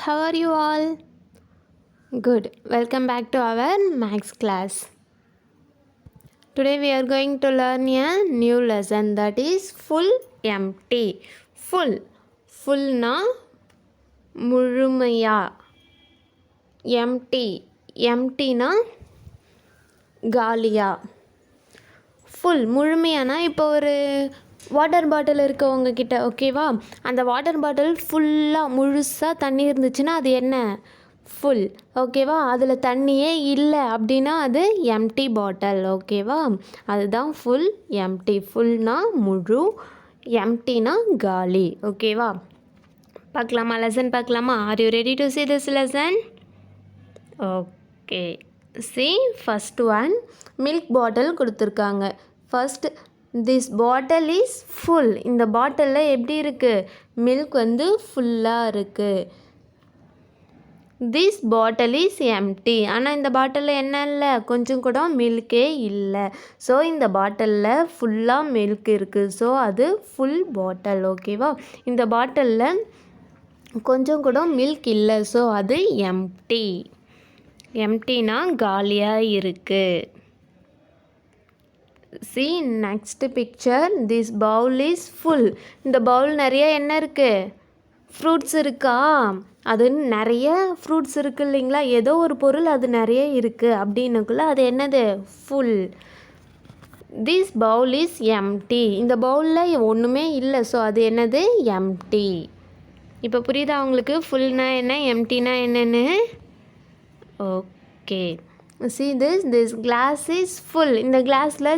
how are you all? Good. Welcome back to our Max class. Today we are going to learn a new lesson, that is full empty. Full. Fullna முழுமையா. Empty. Emptyனா காலியா. Full முழுமையானா இப்போ ஒரு water bottle இருக்குது உங்ககிட்ட, ஓகேவா? அந்த water bottle ஃபுல்லாக முழுசாக தண்ணி இருந்துச்சுன்னா அது என்ன? ஃபுல், ஓகேவா? அதில் தண்ணியே இல்லை அப்படின்னா அது எம்டி பாட்டில், ஓகேவா? அதுதான் ஃபுல் எம்டி. ஃபுல்னா முழு, எம்டினா காலி, ஓகேவா? பார்க்கலாமா? லெசன் பார்க்கலாமா? Are you ready to see this lesson? Okay, see first one, milk bottle கொடுத்துருக்காங்க. First, this bottle is full. இந்த பாட்டிலில் எப்படி இருக்குது? மில்க் வந்து ஃபுல்லாக இருக்குது. This bottle is empty. ஆனால் இந்த பாட்டிலில் என்ன இல்லை? கொஞ்சம் கூட மில்கே இல்லை. ஸோ இந்த பாட்டிலில் ஃபுல்லாக மில்க் இருக்குது. ஸோ அது ஃபுல் பாட்டில், ஓகேவா? இந்த பாட்டிலில் கொஞ்சம் கூட மில்க் இல்லை. ஸோ அது எம்டி. எம்டினா காலியாக இருக்குது. See next picture, this bowl is full. இந்த பவுல் நிறைய என்ன இருக்குது? ஃப்ரூட்ஸ் இருக்கா? அது நிறைய ஃப்ரூட்ஸ் இருக்குது இல்லைங்களா? ஏதோ ஒரு பொருள் அது நிறைய இருக்குது அப்படின்னுக்குள்ள அது என்னது? Full. This bowl is empty. இந்த பவுலில் ஒன்றுமே இல்லை. ஸோ அது என்னது? எம்டி. இப்போ புரியுதா உங்களுக்கு ஃபுல்னா என்ன, எம்டினா என்னன்னு? Okay, see this glass is full. இந்த கிளாஸில்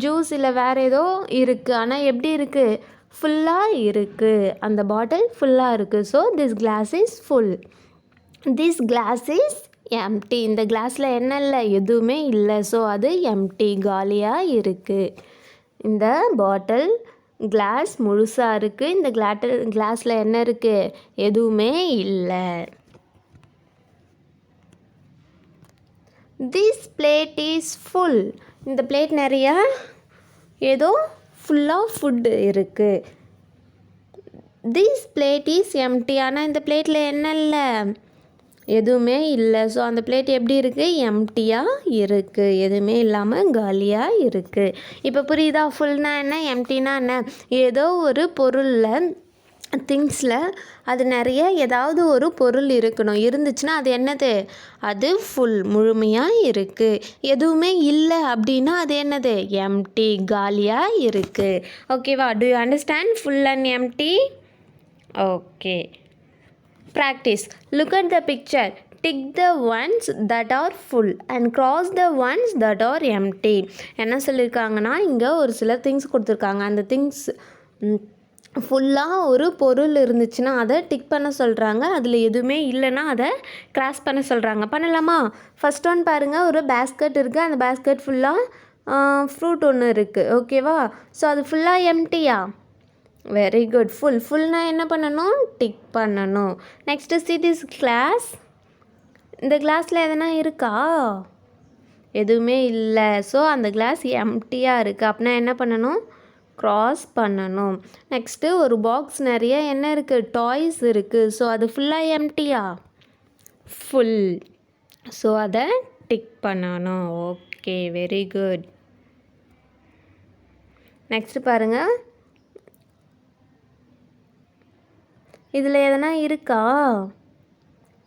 ஜூஸ் இல்லை வேறு ஏதோ இருக்குது. ஆனால் எப்படி இருக்குது? ஃபுல்லாக இருக்குது. அந்த பாட்டில் ஃபுல்லாக இருக்குது. So this glass is full. This glass is empty. இந்த கிளாஸில் என்ன இல்லை? எதுவுமே இல்லை. ஸோ அது எம்டி, காலியாக இருக்குது. இந்த பாட்டில் கிளாஸ் முழுசாக இருக்குது. இந்த கிளாஸில் என்ன இருக்குது? எதுவுமே இல்லை. This plate is full. இந்த பிளேட் நிறையா ஏதோ ஃபுல்லாக ஃபுட்டு இருக்குது. This plate is empty. ஆனால் இந்த பிளேட்டில் என்ன இல்லை? எதுவுமே இல்லை. ஸோ அந்த பிளேட் எப்படி இருக்குது? எம்டியாக இருக்குது. எதுவுமே இல்லாமல் காலியாக இருக்குது. இப்போ புரியுதா? ஃபுல்னா என்ன, எம்டினா என்ன? ஏதோ ஒரு பொருளில், திங்ஸில் அது நிறைய ஏதாவது ஒரு பொருள் இருக்கணும். இருந்துச்சுன்னா அது என்னது? அது ஃபுல், முழுமையாக இருக்குது. எதுவுமே இல்லை அப்படின்னா அது என்னது? எம்டி, காலியாக இருக்குது. ஓகேவா? Do you understand full and empty? Okay, practice. Look at the picture. Tick the ones that are full and cross the ones that are empty. என்ன சொல்லியிருக்காங்கன்னா, இங்கே ஒரு சில திங்ஸ் கொடுத்துருக்காங்க. அந்த திங்ஸ் ஃபுல்லாக ஒரு பொருள் இருந்துச்சுன்னா அதை டிக் பண்ண சொல்கிறாங்க. அதில் எதுவுமே இல்லைன்னா அதை கிராஸ் பண்ண சொல்கிறாங்க. பண்ணலாமா? ஃபஸ்ட் ஒன் பாருங்கள், ஒரு பேஸ்கெட் இருக்குது. அந்த பேஸ்கெட் ஃபுல்லாக ஃப்ரூட் ஒன்று இருக்குது, ஓகேவா? ஸோ அது ஃபுல்லாக எம்டியா? Very good. ஃபுல்னால் என்ன பண்ணணும்? டிக் பண்ணணும். Next see this glass. இந்த கிளாஸில் எதனா இருக்கா? எதுவுமே இல்லை. ஸோ அந்த கிளாஸ் எம்டியாக இருக்குது. அப்படின்னா என்ன பண்ணணும்? க்ராஸ் பண்ணணும். நெக்ஸ்ட்டு ஒரு பாக்ஸ் நிறைய என்ன இருக்குது? டாய்ஸ் இருக்குது. ஸோ அது ஃபுல்லாக எம்டியா? ஃபுல். ஸோ அதை டிக் பண்ணணும். Okay, very good. நெக்ஸ்ட்டு பாருங்கள், இதில் எதனா இருக்கா?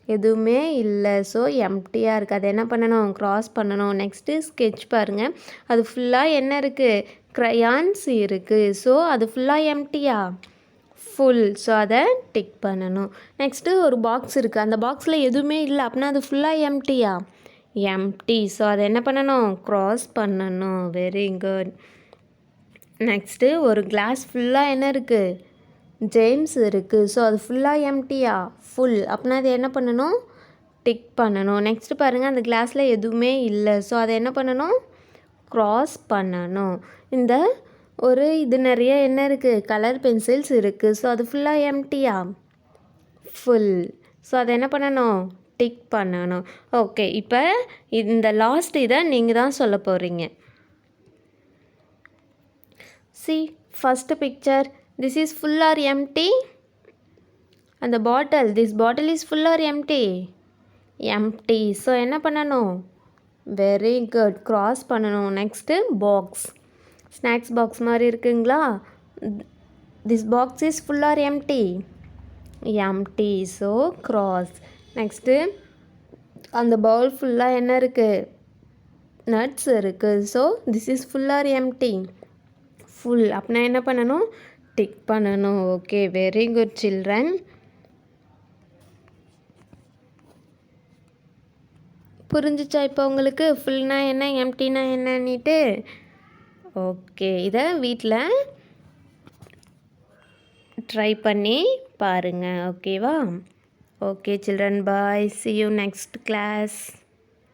எதுவுமே இல்லை. ஸோ எம்டியாக இருக்குது. அது என்ன பண்ணணும்? க்ராஸ் பண்ணணும். நெக்ஸ்ட்டு ஸ்கெட்ச் பாருங்கள். அது ஃபுல்லாக என்ன இருக்குது? க்ரையான்ஸ் இருக்குது. ஸோ அது ஃபுல்லாக எம்டியா? ஃபுல். ஸோ அதை டிக் பண்ணணும். நெக்ஸ்ட்டு ஒரு பாக்ஸ் இருக்குது. அந்த பாக்ஸில் எதுவுமே இல்லை அப்படின்னா அது ஃபுல்லாக எம்டியா? எம்டி. ஸோ அதை என்ன பண்ணணும்? க்ராஸ் பண்ணணும். Very good. நெக்ஸ்ட்டு ஒரு கிளாஸ் ஃபுல்லாக என்ன இருக்குது? ஜேம்ஸ் இருக்குது. ஸோ அது ஃபுல்லாக எம்டியா? ஃபுல். அப்படின்னா அது என்ன பண்ணணும்? டிக் பண்ணணும். நெக்ஸ்ட்டு பாருங்கள், அந்த கிளாஸில் எதுவுமே இல்லை. ஸோ அதை என்ன பண்ணணும்? க்ராஸ் பண்ணணும். இந்த ஒரு இது நிறைய என்ன இருக்குது? கலர் பென்சில்ஸ் இருக்குது. ஸோ அது ஃபுல்லாக எம்டியா? ஃபுல். ஸோ அதை என்ன பண்ணணும்? டிக் பண்ணணும். ஓகே, இப்போ இந்த லாஸ்ட் இதை நீங்கள் தான் சொல்ல போகிறீங்க. See, first picture, this is full or empty? அந்த bottle, this bottle is full or empty? Empty. So என்ன பண்ணணும்? வெரி குட், க்ராஸ் பண்ணணும். நெக்ஸ்ட்டு பாக்ஸ், ஸ்நாக்ஸ் பாக்ஸ் மாதிரி இருக்குங்களா? This box is full or empty? Empty. So cross. Next அந்த bowl ஃபுல்லாக என்ன இருக்குது? நட்ஸ் இருக்குது. So this is full or empty? Full. அப்படின்னா என்ன பண்ணணும்? டிக் பண்ணணும். Okay, very good children. புரிஞ்சிச்சா இப்போ உங்களுக்கு? ஃபுல்னா என்ன, எம்டினா என்னன்னிட்டு? ஓகே, இதை வீட்டில் ட்ரை பண்ணி பாருங்கள். ஓகேவா? Okay children, bye. See you next class.